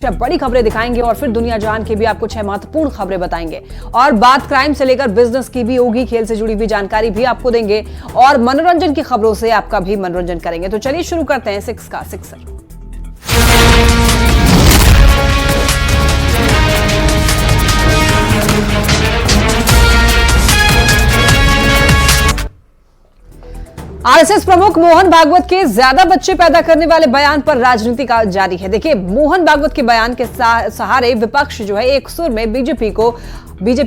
बड़ी खबरें दिखाएंगे और फिर दुनिया जहान की भी आपको 6 महत्वपूर्ण खबरें बताएंगे। और बात क्राइम से लेकर बिजनेस की भी होगी, खेल से जुड़ी भी जानकारी भी आपको देंगे और मनोरंजन की खबरों से आपका भी मनोरंजन करेंगे। तो चलिए शुरू करते हैं 6 का सिक्सर। आरएसएस प्रमुख मोहन भागवत के ज्यादा बच्चे पैदा करने वाले बयान पर राजनीति का जारी है। देखिए, मोहन भागवत के बयान के सहारे विपक्ष जो है एक सुर में बीजेपी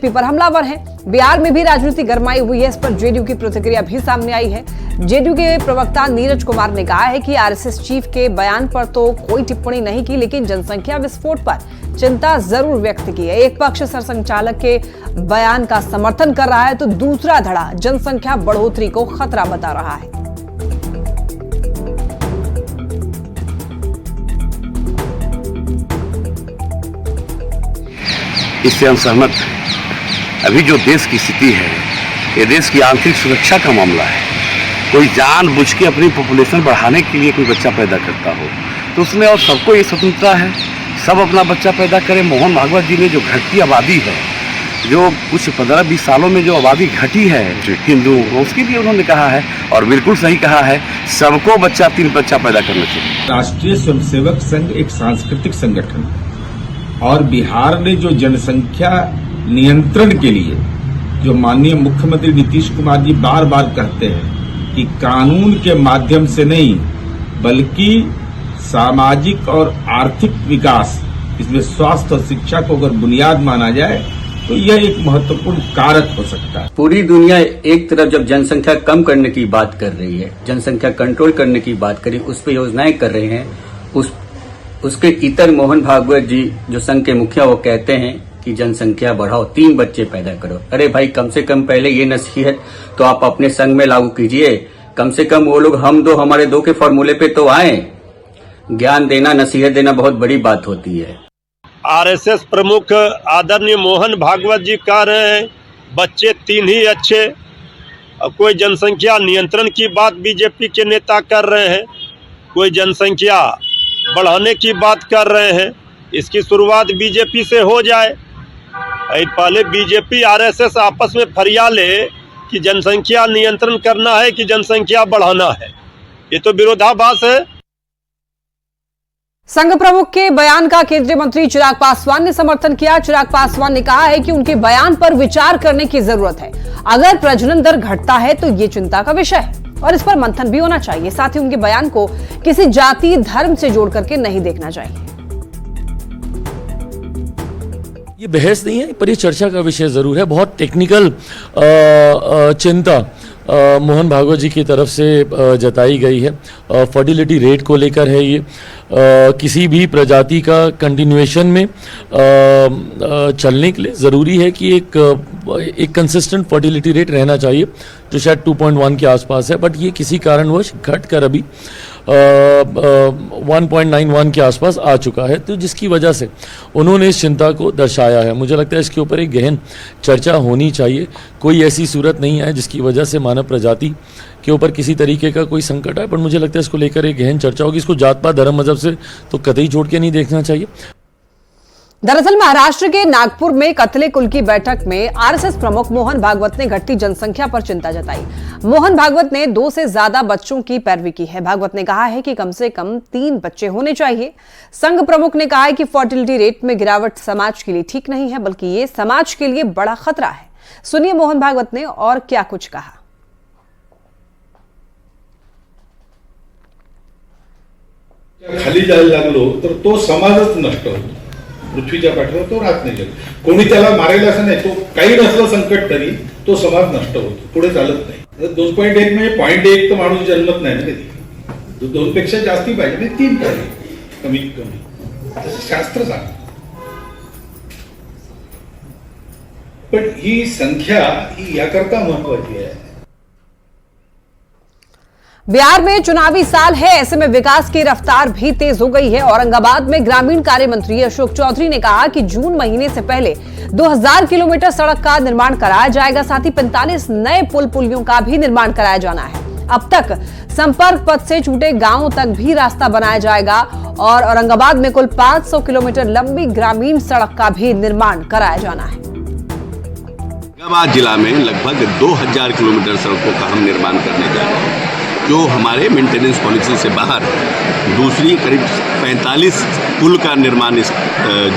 पर हमलावर है। बिहार में भी राजनीति गरमाई हुई है। इस पर जेडीयू की प्रतिक्रिया भी सामने आई है। जेडीयू के प्रवक्ता नीरज कुमार ने कहा है कि आरएसएस चीफ के बयान पर तो कोई टिप्पणी नहीं की, लेकिन जनसंख्या विस्फोट पर चिंता जरूर व्यक्त की है। एक पक्ष सरसंघचालक के बयान का समर्थन कर रहा है तो दूसरा धड़ा जनसंख्या बढ़ोतरी को खतरा बता रहा है। इससे हम सहमत हैं। अभी जो देश की स्थिति है, ये देश की आंतरिक सुरक्षा का मामला है। कोई जानबूझ के अपनी पॉपुलेशन बढ़ाने के लिए कोई बच्चा पैदा करता हो तो उसमें और सबको ये स्वतंत्रता है, सब अपना बच्चा पैदा करें। मोहन भागवत जी ने जो घटती आबादी है, जो कुछ 15-20 सालों में जो आबादी घटी है हिंदुओं को, उसके लिए उन्होंने कहा है और बिल्कुल सही कहा है, सबको 3 बच्चा पैदा करना चाहिए। राष्ट्रीय स्वयंसेवक संघ एक सांस्कृतिक संगठन और बिहार ने जो जनसंख्या नियंत्रण के लिए जो माननीय मुख्यमंत्री नीतीश कुमार जी बार बार कहते हैं कि कानून के माध्यम से नहीं बल्कि सामाजिक और आर्थिक विकास, इसमें स्वास्थ्य और शिक्षा को अगर बुनियाद माना जाए तो यह एक महत्वपूर्ण कारक हो सकता है। पूरी दुनिया एक तरफ जब जनसंख्या कम करने की बात कर रही है, जनसंख्या कंट्रोल करने की बात करी, उस पर योजनाएं कर रहे हैं, उसके इतर मोहन भागवत जी जो संघ के मुखिया वो कहते हैं कि जनसंख्या बढ़ाओ, 3 बच्चे पैदा करो। अरे भाई, कम से कम पहले ये नसीहत तो आप अपने संघ में लागू कीजिए। कम से कम वो लोग हम दो हमारे दो के फॉर्मूले पे तो आए। ज्ञान देना, नसीहत देना बहुत बड़ी बात होती है। आरएसएस प्रमुख आदरणीय मोहन भागवत जी कह रहे हैं बच्चे 3 ही अच्छे। कोई जनसंख्या नियंत्रण की बात बीजेपी के नेता कर रहे हैं, कोई जनसंख्या बढ़ाने की बात कर रहे हैं। इसकी शुरुआत बीजेपी से हो जाए। पहले बीजेपी आरएसएस आपस में फरिया ले कि जनसंख्या नियंत्रण करना है कि जनसंख्या बढ़ाना है। ये तो विरोधाभास है। संघ प्रमुख के बयान का केंद्रीय मंत्री चिराग पासवान ने समर्थन किया। चिराग पासवान ने कहा है कि उनके बयान पर विचार करने की जरूरत है। अगर प्रजनन दर घटता है तो ये चिंता का विषय है और इस पर मंथन भी होना चाहिए। साथ ही उनके बयान को किसी जाति धर्म से जोड़ करके नहीं देखना चाहिए। ये बहस नहीं है, पर ये चर्चा का विषय जरूर है। बहुत टेक्निकल चिंता मोहन भागवत जी की तरफ से जताई गई है। फर्टिलिटी रेट को लेकर है ये। किसी भी प्रजाति का कंटिन्यूएशन में चलने के लिए ज़रूरी है कि एक कंसिस्टेंट फर्टिलिटी रेट रहना चाहिए जो शायद 2.1 के आसपास है, बट ये किसी कारणवश घट कर अभी 1.91 के आसपास आ चुका है, तो जिसकी वजह से उन्होंने इस चिंता को दर्शाया है। मुझे लगता है इसके ऊपर एक गहन चर्चा होनी चाहिए। कोई ऐसी सूरत नहीं है जिसकी वजह से मानव प्रजाति के ऊपर किसी तरीके का कोई संकट है, पर मुझे लगता है इसको लेकर एक गहन चर्चा होगी। इसको जात पात धर्म मजहब से तो कतई जोड़ के नहीं देखना चाहिए। दरअसल महाराष्ट्र के नागपुर में कत्ले कुल की बैठक में आरएसएस प्रमुख मोहन भागवत ने घटती जनसंख्या पर चिंता जताई। मोहन भागवत ने 2 से ज्यादा बच्चों की पैरवी की है। भागवत ने कहा है कि कम से कम 3 बच्चे होने चाहिए। संघ प्रमुख ने कहा है कि फर्टिलिटी रेट में गिरावट समाज के लिए ठीक नहीं है, बल्कि ये समाज के लिए बड़ा खतरा है। सुनिए मोहन भागवत ने और क्या कुछ कहा। खाली जायला लागलो तर तो समाजच नष्ट होतो, पृथ्वीच्या पाठीवर तो राहत नाही। कोणी त्याला मारेल असं नाही, तो काही नसलं संकट तरी तो समाज नष्ट होतो, पुढे चालत नाही। 2.1 म्हणजे 0.1 तर माणूस जन्मत नाही ना कधी, 2 पेक्षा जास्ती पाहिजे, म्हणजे 3 पाहिजे कमीत कमी, असं शास्त्र सांगतं। पण ही संख्या ही याकरता महत्वाची आहे। बिहार में चुनावी साल है, ऐसे में विकास की रफ्तार भी तेज हो गई है। औरंगाबाद में ग्रामीण कार्य मंत्री अशोक चौधरी ने कहा कि जून महीने से पहले 2000 किलोमीटर सड़क का निर्माण कराया जाएगा। साथ ही 45 नए पुल पुलियों का भी निर्माण कराया जाना है। अब तक संपर्क पथ से छूटे गांवों तक भी रास्ता बनाया जाएगा और औरंगाबाद में कुल 500 किलोमीटर लंबी ग्रामीण सड़क का भी निर्माण कराया जाना है। औरंगाबाद जिला में लगभग 2000 किलोमीटर सड़कों का हम निर्माण करने जा रहे हैं, जो हमारे मेंटेनेंस पॉलिसी से बाहर। दूसरी करीब 45 पुल का निर्माण इस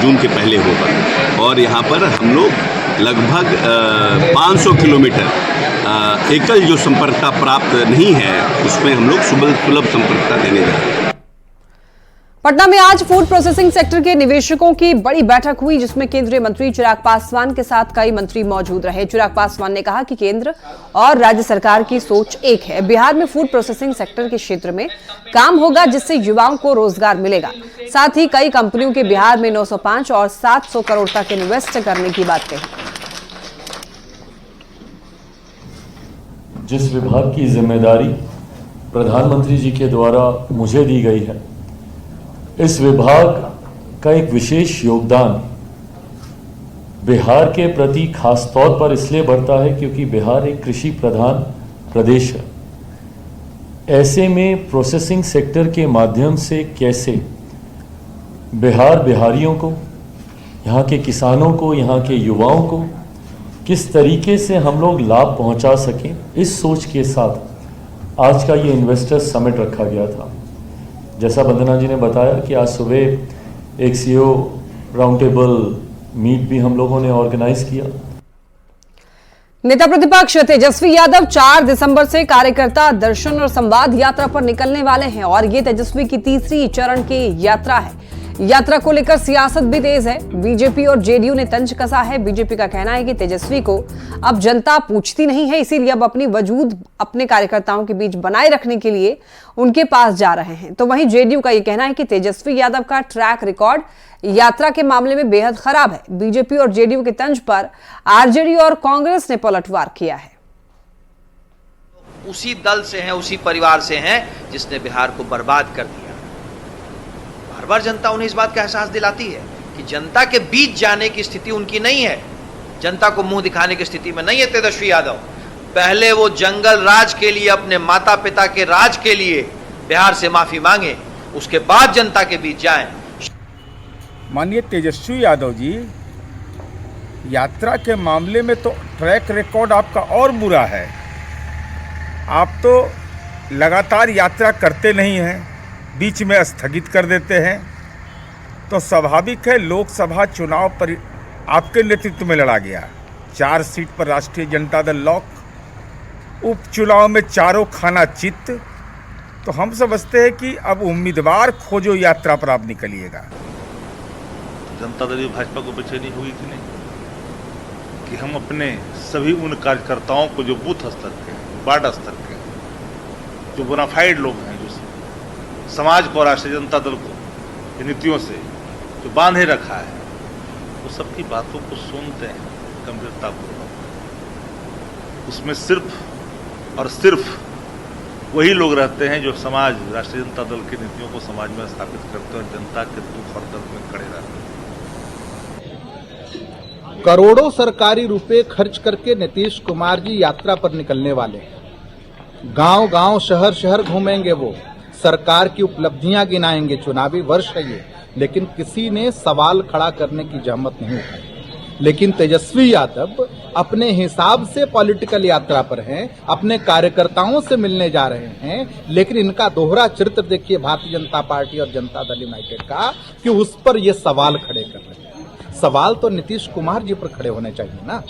जून के पहले होगा और यहाँ पर हम लोग लगभग 500 किलोमीटर एकल जो संपर्कता प्राप्त नहीं है उसमें हम लोग सुलभ संपर्कता देने जा रहे हैं। पटना में आज फूड प्रोसेसिंग सेक्टर के निवेशकों की बड़ी बैठक हुई, जिसमें केंद्रीय मंत्री चिराग पासवान के साथ कई मंत्री मौजूद रहे। चिराग पासवान ने कहा कि केंद्र और राज्य सरकार की सोच एक है। बिहार में फूड प्रोसेसिंग सेक्टर के क्षेत्र में काम होगा जिससे युवाओं को रोजगार मिलेगा। साथ ही कई कंपनियों के बिहार में 905 और 700 करोड़ तक इन्वेस्ट करने की बात कही। जिस विभाग की जिम्मेदारी प्रधानमंत्री जी के द्वारा मुझे दी गई है, इस विभाग का एक विशेष योगदान बिहार के प्रति खास तौर पर इसलिए बढ़ता है क्योंकि बिहार एक कृषि प्रधान प्रदेश है। ऐसे में प्रोसेसिंग सेक्टर के माध्यम से कैसे बिहारियों को, यहाँ के किसानों को, यहाँ के युवाओं को किस तरीके से हम लोग लाभ पहुंचा सकें, इस सोच के साथ आज का ये इन्वेस्टर्स समिट रखा गया था। जैसा वंदना जी ने बताया कि आज सुबह एक सीईओ राउंड टेबल मीट भी हम लोगों ने ऑर्गेनाइज किया। नेता प्रतिपक्ष तेजस्वी यादव 4 दिसंबर से कार्यकर्ता दर्शन और संवाद यात्रा पर निकलने वाले हैं और ये तेजस्वी की तीसरी चरण की यात्रा है। यात्रा को लेकर सियासत भी तेज है। बीजेपी और जेडीयू ने तंज कसा है। बीजेपी का कहना है कि तेजस्वी को अब जनता पूछती नहीं है, इसीलिए अब अपनी वजूद अपने कार्यकर्ताओं के बीच बनाए रखने के लिए उनके पास जा रहे हैं। तो वहीं जेडीयू का यह कहना है कि तेजस्वी यादव का ट्रैक रिकॉर्ड यात्रा के मामले में बेहद खराब है। बीजेपी और जेडीयू के तंज पर आरजेडी और कांग्रेस ने पलटवार किया है। उसी दल से हैं, उसी परिवार से हैं जिसने बिहार को बर्बाद कर दिया। बार बार जनता उन्हें इस बात का एहसास दिलाती है कि जनता के बीच जाने की स्थिति उनकी नहीं है, जनता को मुंह दिखाने की स्थिति में नहीं है तेजस्वी यादव। पहले वो जंगल राज के लिए, अपने माता पिता के राज के लिए बिहार से माफी मांगे, उसके बाद जनता के बीच जाएं। माननीय तेजस्वी यादव जी, यात्रा के मामले में तो ट्रैक रिकॉर्ड आपका और बुरा है। आप तो लगातार यात्रा करते नहीं हैं, बीच में स्थगित कर देते हैं। तो स्वाभाविक है लोकसभा चुनाव पर आपके नेतृत्व में लड़ा गया, 4 सीट पर राष्ट्रीय जनता दल लॉक, उपचुनाव में चारों खाना चित्त। तो हम समझते हैं कि अब उम्मीदवार खोजो यात्रा पर आप निकलिएगा। जनता दल भाजपा को बेचैनी होगी कि नहीं कि हम अपने सभी उन कार्यकर्ताओं को जो बूथ स्तर के, वार्ड स्तर के, जो बोनाफाइड लोग हैं, जो समाज को, राष्ट्रीय जनता दल को नीतियों से जो बांधे रखा है, वो सबकी बातों को सुनते हैं गंभीरतापूर्वक। उसमें सिर्फ और सिर्फ वही लोग रहते हैं जो समाज, राष्ट्रीय जनता दल की नीतियों को समाज में स्थापित करते हैं और जनता के दुख और दर्द में खड़े रहते हैं। करोड़ों सरकारी रुपए खर्च करके नीतीश कुमार जी यात्रा पर निकलने वाले हैं। गांव गांव, शहर शहर घूमेंगे, वो सरकार की उपलब्धियां गिनाएंगे। चुनावी वर्ष है ये, लेकिन किसी ने सवाल खड़ा करने की जहमत नहीं उठाई। लेकिन तेजस्वी यादव अपने हिसाब से पॉलिटिकल यात्रा पर हैं, अपने कार्यकर्ताओं से मिलने जा रहे हैं, लेकिन इनका दोहरा चरित्र देखिए भारतीय जनता पार्टी और जनता दल यूनाइटेड का, कि उस पर ये सवाल खड़े कर रहे हैं। सवाल तो नीतीश कुमार जी पर खड़े होने चाहिए ना।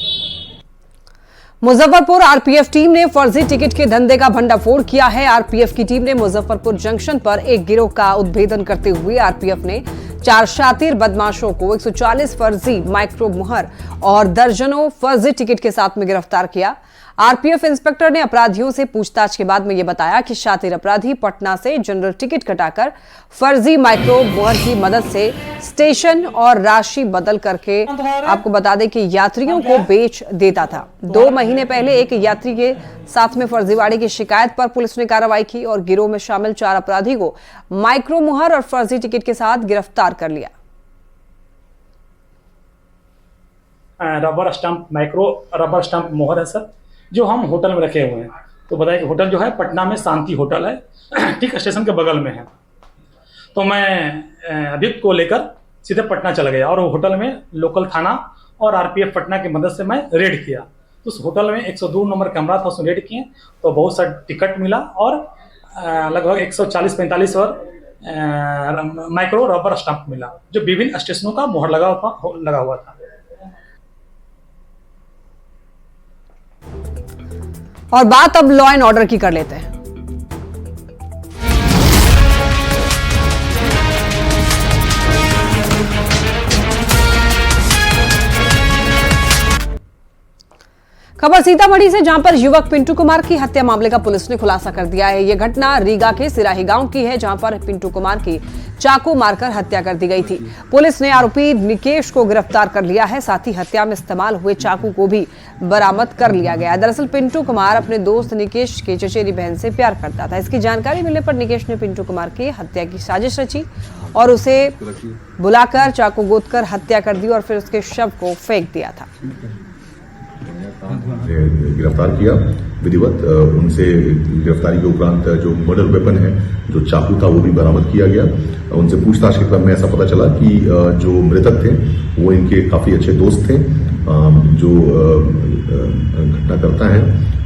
मुजफ्फरपुर आरपीएफ टीम ने फर्जी टिकट के धंधे का भंडाफोड़ किया है। आरपीएफ की टीम ने मुजफ्फरपुर जंक्शन पर एक गिरोह का उद्भेदन करते हुए आरपीएफ ने 4 शातिर बदमाशों को 140 फर्जी माइक्रो मुहर और दर्जनों फर्जी टिकट के साथ में गिरफ्तार किया। आरपीएफ इंस्पेक्टर ने अपराधियों से पूछताछ के बाद में यह बताया कि शातिर अपराधी पटना से जनरल टिकट कटाकर फर्जी माइक्रो मुहर की मदद से स्टेशन और राशि बदल करके आपको बता दें कि यात्रियों को बेच देता था। 2 महीने पहले एक यात्री के साथ में फर्जीवाड़े की शिकायत पर पुलिस ने कार्रवाई की और गिरोह में शामिल 4 अपराधी को माइक्रो मुहर और फर्जी टिकट के साथ गिरफ्तार कर लिया। Rubber stump, micro rubber stump मोहर है सर, जो हम होटल में रखे हुए हैं। तो बताया कि होटल जो है पटना में शांति होटल है, ठीक स्टेशन के बगल में है। तो मैं अभियुक्त को लेकर सीधे पटना चला गया और होटल में लोकल थाना और आरपीएफ पटना की मदद से मैं रेड किया। तो उस होटल में 102 नंबर कमरा था, उसमें रेड किए तो बहुत सा टिकट मिला और लगभग 140-45 और माइक्रो रबर स्टंप मिला, जो विभिन्न स्टेशनों का मोहर लगा हुआ था। और बात अब लॉ एंड ऑर्डर की कर लेते हैं। खबर सीतामढ़ी से, जहां पर युवक पिंटू कुमार की हत्या मामले का पुलिस ने खुलासा कर दिया है। यह घटना रीगा के सिराही गांव की है, जहां पर पिंटू कुमार की चाकू मारकर हत्या कर दी गई थी। पुलिस ने आरोपी निकेश को गिरफ्तार कर लिया है, साथ ही हत्या में इस्तेमाल हुए चाकू को भी बरामद कर लिया गया है। दरअसल पिंटू कुमार अपने दोस्त निकेश की चचेरी बहन से प्यार करता था। इसकी जानकारी मिलने पर निकेश ने पिंटू कुमार की हत्या की साजिश रची और उसे बुलाकर चाकू गोदकर हत्या कर दी और फिर उसके शव को फेंक दिया था। गिरफ्तार किया विधिवत, उनसे गिरफ्तारी के उपरांत जो मर्डर वेपन है, जो चाकू था, वो भी बरामद किया गया। उनसे पूछताछ के क्रम में ऐसा पता चला कि जो मृतक थे वो इनके काफी अच्छे दोस्त थे। जो घटनाकर्ता है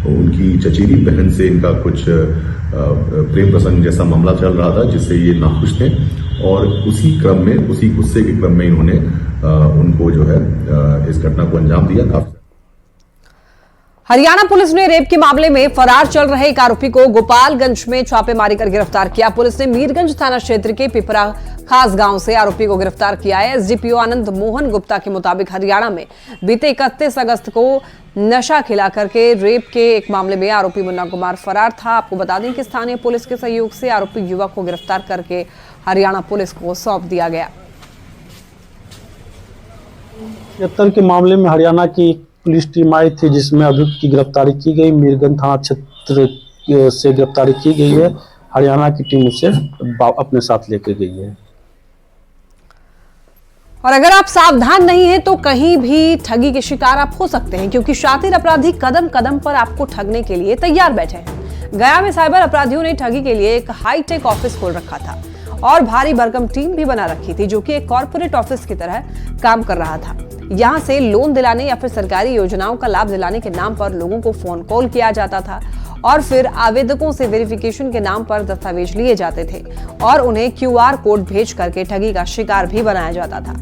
उनकी चचेरी बहन से इनका कुछ प्रेम प्रसंग जैसा मामला चल रहा था, जिससे ये नाखुश थे और उसी क्रम में, उसी गुस्से के क्रम में इन्होंने उनको जो है इस घटना को अंजाम दिया। हरियाणा पुलिस ने रेप के मामले में फरार चल रहे एक आरोपी को गोपालगंज में छापेमारी कर गिरफ्तार किया। पुलिस ने मीरगंज थाना क्षेत्र के पिपरा खास गांव से आरोपी को गिरफ्तार किया है। एसडीपीओ आनंद मोहन गुप्ता के मुताबिक हरियाणा में बीते 31 अगस्त को नशा खिला करके रेप के एक मामले में आरोपी मुन्ना कुमार फरार था। आपको बता दें कि स्थानीय पुलिस के सहयोग से आरोपी युवक को गिरफ्तार करके हरियाणा पुलिस को सौंप दिया गया। 73 के मामले में हरियाणा की पुलिस टीम आई थी, जिसमें अभियुक्त की गिरफ्तारी की गई। मीरगंज थाना क्षेत्र से गिरफ्तारी की गई है। हरियाणा की टीम उसे अपने साथ लेकर गई है। और अगर आप सावधान नहीं हैं तो कहीं भी ठगी के शिकार आप हो सकते हैं, क्योंकि शातिर अपराधी कदम कदम पर आपको ठगने के लिए तैयार बैठे हैं। गया में साइबर अपराधियों ने ठगी के लिए एक हाईटेक ऑफिस खोल रखा था और भारी भरकम टीम भी बना रखी थी, जो कि एक कॉर्पोरेट ऑफिस की तरह काम कर रहा था। यहां से लोन दिलाने या फिर सरकारी योजनाओं का लाभ दिलाने के नाम पर लोगों को फोन कॉल किया जाता था और फिर आवेदकों से वेरिफिकेशन के नाम पर दस्तावेज लिए जाते थे और उन्हें क्यूआर कोड भेज करके ठगी का शिकार भी बनाया जाता था।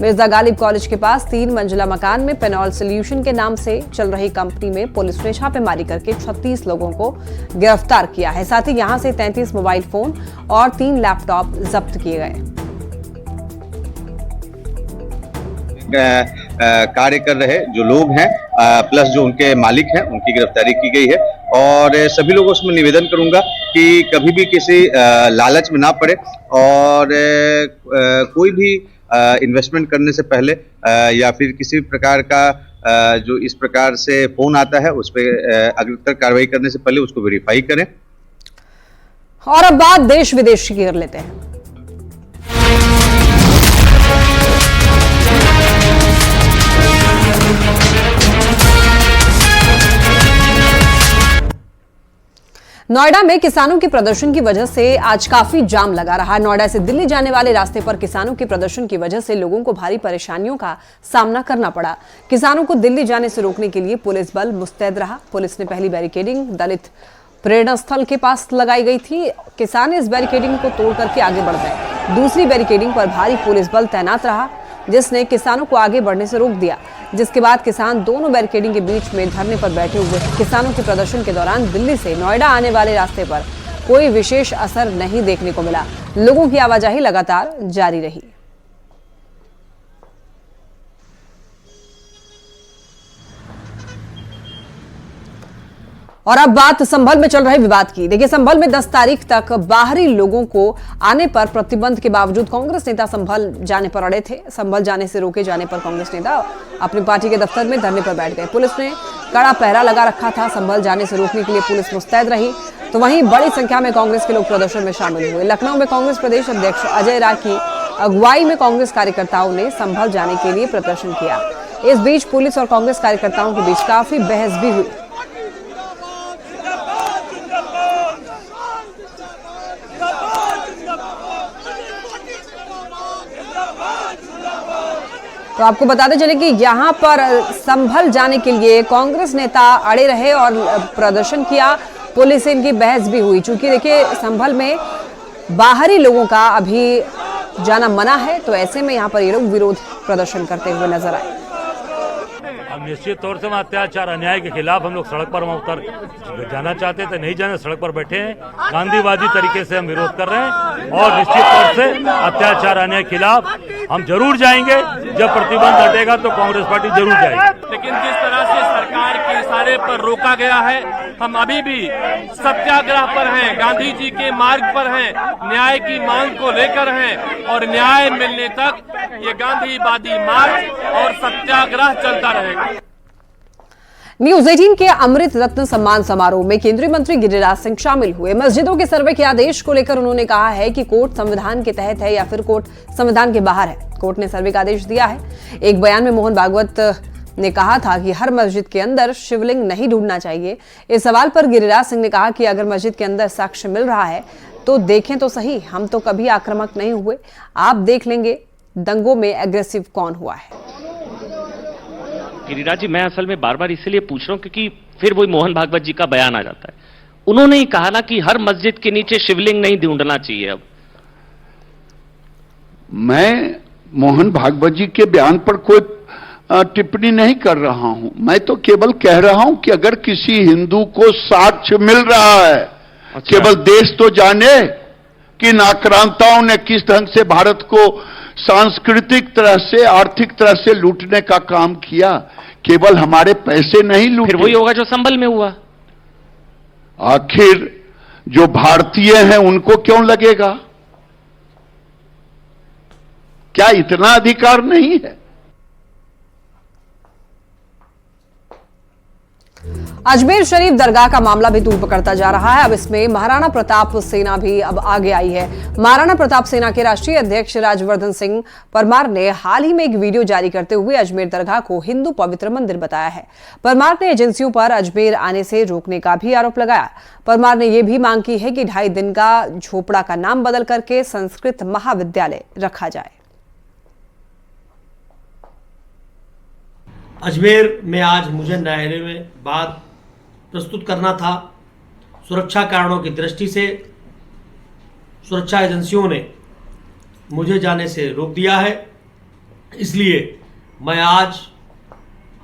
मिर्जा गालिब कॉलेज के पास 3 मंजिला मकान में पेनॉल सोल्यूशन के नाम से चल रही कंपनी में पुलिस ने छापेमारी करके 36 लोगों को गिरफ्तार किया है। साथ ही यहां से 33 मोबाइल फोन और 3 लैपटॉप जब्त किए गए। कार्य कर रहे जो लोग हैं प्लस जो उनके मालिक हैं, उनकी गिरफ्तारी की गई है और सभी लोगों से मैं निवेदन करूंगा कि कभी भी किसी लालच में ना पड़े और कोई भी इन्वेस्टमेंट करने से पहले या फिर किसी प्रकार का जो इस प्रकार से फोन आता है उस पर अग्रतर कार्रवाई करने से पहले उसको वेरीफाई करें। और अब बात देश विदेश की कर लेते हैं। नोएडा में किसानों के प्रदर्शन की वजह से आज काफी जाम लगा रहा। नोएडा से दिल्ली जाने वाले रास्ते पर किसानों के प्रदर्शन की वजह से लोगों को भारी परेशानियों का सामना करना पड़ा। किसानों को दिल्ली जाने से रोकने के लिए पुलिस बल मुस्तैद रहा। पुलिस ने पहली बैरिकेडिंग दलित प्रेरणा स्थल के पास लगाई गई थी। किसान इस बैरिकेडिंग को तोड़ करके आगे बढ़ गए। दूसरी बैरिकेडिंग पर भारी पुलिस बल तैनात रहा, जिसने किसानों को आगे बढ़ने से रोक दिया, जिसके बाद किसान दोनों बैरिकेडिंग के बीच में धरने पर बैठे हुए। किसानों के प्रदर्शन के दौरान दिल्ली से नोएडा आने वाले रास्ते पर कोई विशेष असर नहीं देखने को मिला। लोगों की आवाजाही लगातार जारी रही। और अब बात संभल में चल रहे विवाद की। देखिए, संभल में 10 तारीख तक बाहरी लोगों को आने पर प्रतिबंध के बावजूद कांग्रेस नेता संभल जाने पर अड़े थे। संभल जाने से रोके जाने पर कांग्रेस नेता अपनी पार्टी के दफ्तर में धरने पर बैठ गए। पुलिस ने कड़ा पहरा लगा रखा था। संभल जाने से रोकने के लिए पुलिस मुस्तैद रही। तो वहीं बड़ी संख्या में कांग्रेस के लोग प्रदर्शन में शामिल हुए। लखनऊ में कांग्रेस प्रदेश अध्यक्ष अजय राय की अगुवाई में कांग्रेस कार्यकर्ताओं ने संभल जाने के लिए प्रदर्शन किया। इस बीच पुलिस और कांग्रेस कार्यकर्ताओं के बीच काफी बहस भी हुई। तो आपको बताते चले कि यहां पर संभल जाने के लिए कांग्रेस नेता अड़े रहे और प्रदर्शन किया। पुलिस से इनकी बहस भी हुई। चूंकि देखिए संभल में बाहरी लोगों का अभी जाना मना है, तो ऐसे में यहां पर ये लोग विरोध प्रदर्शन करते हुए नजर आए। निश्चित तौर से अत्याचार अन्याय के खिलाफ हम लोग सड़क पर उतर जाना चाहते थे, नहीं जाने सड़क पर बैठे हैं। गांधीवादी तरीके से हम विरोध कर रहे हैं और निश्चित तौर से अत्याचार अन्याय के खिलाफ हम जरूर जाएंगे। जब प्रतिबंध हटेगा तो कांग्रेस पार्टी जरूर जाएगी। लेकिन जिस तरह से सरकार के इशारे पर रोका गया है, हम अभी भी सत्याग्रह पर हैं, गांधी जी के मार्ग पर हैं, न्याय की मांग को लेकर हैं और न्याय मिलने तक ये गांधीवादी मार्च और सत्याग्रह चलता रहेगा। न्यूज 18 के अमृत रत्न सम्मान समारोह में केंद्रीय मंत्री गिरिराज सिंह शामिल हुए। मस्जिदों के सर्वे के आदेश को लेकर उन्होंने कहा है कि कोर्ट संविधान के तहत है या फिर कोर्ट संविधान के बाहर है। कोर्ट ने सर्वे का आदेश दिया है। एक बयान में मोहन भागवत ने कहा था कि हर मस्जिद के अंदर शिवलिंग नहीं ढूंढना चाहिए। इस सवाल पर गिरिराज सिंह ने कहा कि अगर मस्जिद के अंदर साक्ष्य मिल रहा है तो देखें तो सही, हम तो कभी आक्रामक नहीं हुए। आप देख लेंगे दंगों में एग्रेसिव कौन हुआ है। गिरिराज जी, मैं असल में बार बार इसलिए पूछ रहा हूं क्योंकि फिर वही मोहन भागवत जी का बयान आ जाता है। उन्होंने ही कहा ना कि हर मस्जिद के नीचे शिवलिंग नहीं ढूंढना चाहिए। अब मैं मोहन भागवत जी के बयान पर कोई टिप्पणी नहीं कर रहा हूं। मैं तो केवल कह रहा हूं कि अगर किसी हिंदू को साक्ष्य मिल रहा है, केवल देश तो जाने कि इन आक्रांताओं ने किस ढंग से भारत को सांस्कृतिक तरह से, आर्थिक तरह से लूटने का काम किया। केवल हमारे पैसे नहीं लूटे। फिर वही होगा जो संभल में हुआ। आखिर जो भारतीय हैं उनको क्यों लगेगा? क्या इतना अधिकार नहीं है? अजमेर शरीफ दरगाह का मामला भी तूल पकड़ता जा रहा है। अब इसमें महाराणा प्रताप सेना भी अब आगे आई है। महाराणा प्रताप सेना के राष्ट्रीय अध्यक्ष राजवर्धन सिंह परमार ने हाल ही में एक वीडियो जारी करते हुए अजमेर दरगाह को हिंदू पवित्र मंदिर बताया है। परमार ने एजेंसियों पर अजमेर आने से रोकने का भी आरोप लगाया। परमार ने यह भी मांग की है कि 2.5 दिन का झोपड़ा का नाम बदल करके संस्कृत महाविद्यालय रखा जाए। अजमेर में आज मुझे न्यायालय में बात प्रस्तुत करना था। सुरक्षा कारणों की दृष्टि से सुरक्षा एजेंसियों ने मुझे जाने से रोक दिया है। इसलिए मैं आज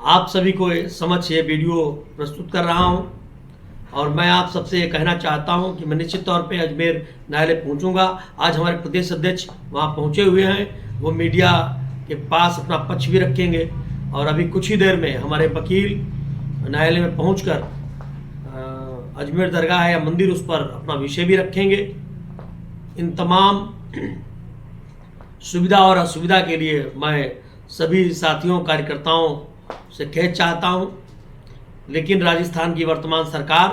आप सभी को समक्ष ये वीडियो प्रस्तुत कर रहा हूं और मैं आप सबसे ये कहना चाहता हूं कि मैं निश्चित तौर पे अजमेर न्यायालय पहुंचूंगा। आज हमारे प्रदेश अध्यक्ष वहां पहुंचे हुए हैं, वो मीडिया के पास अपना पक्ष भी रखेंगे और अभी कुछ ही देर में हमारे वकील न्यायालय में पहुंचकर अजमेर दरगाह या मंदिर उस पर अपना विषय भी रखेंगे। इन तमाम सुविधा और असुविधा के लिए मैं सभी साथियों कार्यकर्ताओं से खेद चाहता हूं, लेकिन राजस्थान की वर्तमान सरकार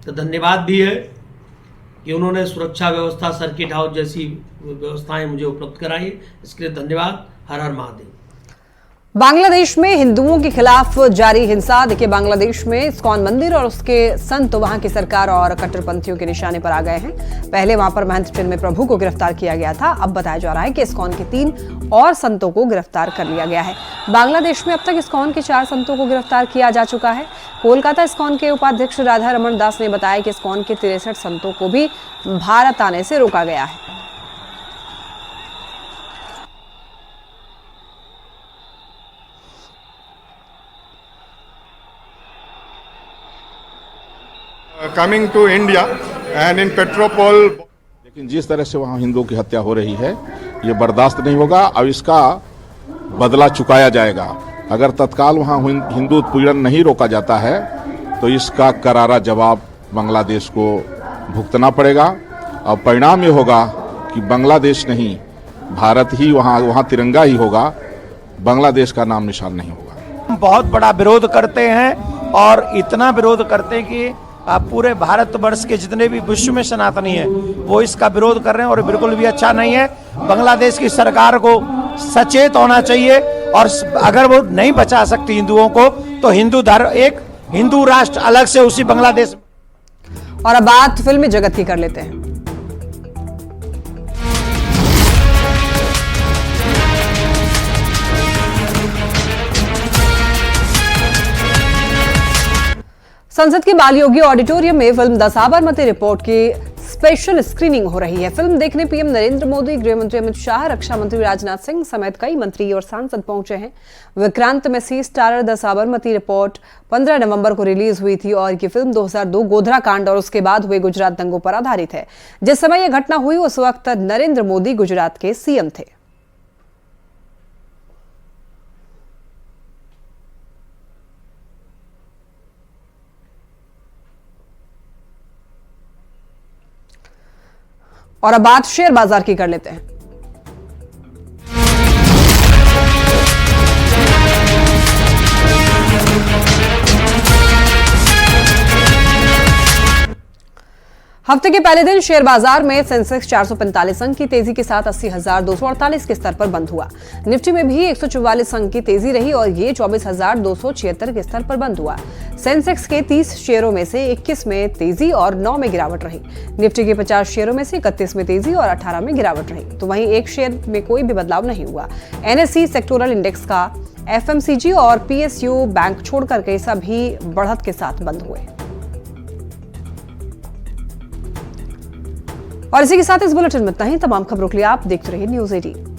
का धन्यवाद भी है कि उन्होंने सुरक्षा व्यवस्था, सर्किट हाउस जैसी व्यवस्थाएं मुझे उपलब्ध कराई। इसके लिए धन्यवाद। हर हर महादेव। बांग्लादेश में हिंदुओं के खिलाफ जारी हिंसा। देखिए बांग्लादेश में इस्कॉन मंदिर और उसके संत वहां की सरकार और कट्टरपंथियों के निशाने पर आ गए हैं। पहले वहां पर महंत चिन्मय प्रभु को गिरफ्तार किया गया था। अब बताया जा रहा है कि इस्कॉन के 3 और संतों को गिरफ्तार कर लिया गया है। बांग्लादेश में अब तक इस्कॉन के 4 संतों को गिरफ्तार किया जा चुका है। कोलकाता इस्कॉन के उपाध्यक्ष राधा रमन दास ने बताया कि इस्कॉन के 63 संतों को भी भारत आने से रोका गया है। Coming to India and in Petrapole. लेकिन जिस तरह से वहाँ हिंदुओं की हत्या हो रही है, ये बर्दाश्त नहीं होगा और इसका बदला चुकाया जाएगा। अगर तत्काल वहाँ हिंदू उत्पीड़न नहीं रोका जाता है तो इसका करारा जवाब बांग्लादेश को भुगतना पड़ेगा और परिणाम ये होगा कि बांग्लादेश नहीं, भारत ही वहाँ तिरंगा ही होगा, बांग्लादेश का नाम निशान नहीं होगा। हम बहुत बड़ा विरोध करते हैं और इतना विरोध करते हैं कि पूरे भारतवर्ष के जितने भी विश्व में सनातनी हैं वो इसका विरोध कर रहे हैं और बिल्कुल भी अच्छा नहीं है। बांग्लादेश की सरकार को सचेत होना चाहिए और अगर वो नहीं बचा सकती हिंदुओं को तो एक हिंदू राष्ट्र अलग से उसी बांग्लादेश। और अब बात फिल्मी जगत की कर लेते हैं। संसद के बालयोगी ऑडिटोरियम में फिल्म द साबरमती रिपोर्ट की स्पेशल स्क्रीनिंग हो रही है। फिल्म देखने पीएम नरेंद्र मोदी, गृह मंत्री अमित शाह, रक्षा मंत्री राजनाथ सिंह समेत कई मंत्री और सांसद पहुंचे हैं। Vikrant Massey starrer the Sabarmati report 15 नवंबर को रिलीज हुई थी और ये फिल्म 2002 गोधरा कांड और उसके बाद हुए गुजरात दंगों पर आधारित है। जिस समय यह घटना हुई उस वक्त नरेंद्र मोदी गुजरात के सीएम थे। और अब बात शेयर बाजार की कर लेते हैं। हफ्ते के पहले दिन शेयर बाजार में सेंसेक्स 445 अंक की तेजी के साथ 80,248 के स्तर पर बंद हुआ। निफ्टी में भी 144 अंक की तेजी रही और ये 24,276 के स्तर पर बंद हुआ। सेंसेक्स के 30 शेयरों में से 21 में तेजी और 9 में गिरावट रही। निफ्टी के 50 शेयरों में से 31 में तेजी और 18 में गिरावट रही। तो वहीं एक शेयर में कोई भी बदलाव नहीं हुआ। एनएसई सेक्टोरल इंडेक्स का एफएमसीजी और पीएसयू बैंक छोड़कर के सभी बढ़त के साथ बंद हुए। और इसी के साथ इस बुलेटिन में इतना ही। तमाम खबरों के लिए आप देखते रहिए न्यूज़ 18।